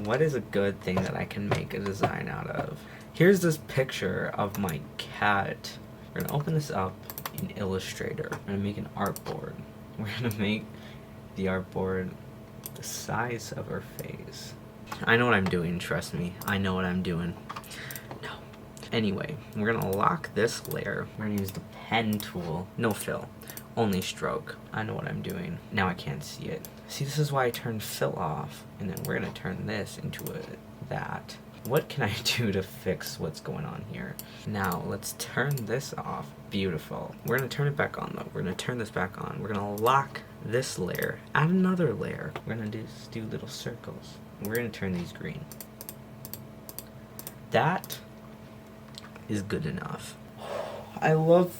What is a good thing that I can make a design out of? Here's this picture of my cat. We're gonna open this up in Illustrator. We're gonna make an artboard. We're gonna make the artboard the size of her face. I know what I'm doing, trust me. I know what I'm doing. No. Anyway, we're gonna lock this layer. We're gonna use the pen tool. No fill, only stroke. I know what I'm doing. Now I can't see it. See, this is why I turned fill off. And then we're gonna turn this into that. What can I do to fix what's going on here? Now, let's turn this off. Beautiful. We're gonna turn it back on though. We're gonna turn this back on. We're gonna lock this layer. Add another layer. We're gonna just do little circles. We're gonna turn these green. That is good enough. I love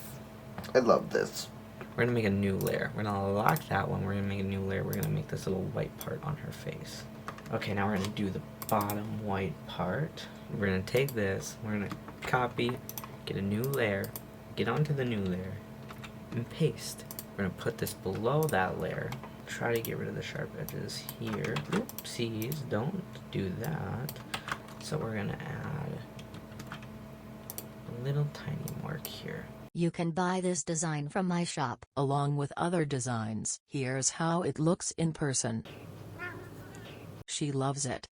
this. We're gonna make a new layer. We're gonna lock that one. We're gonna make a new layer. We're gonna make this little white part on her face. Okay, now we're gonna do the bottom white part. We're gonna take this, we're gonna copy, get a new layer, get onto the new layer, and paste. We're gonna put this below that layer. Try to get rid of the sharp edges here. Oopsies, don't do that. So we're gonna add a little tiny mark here. You can buy this design from my shop, along with other designs. Here's how it looks in person. She loves it.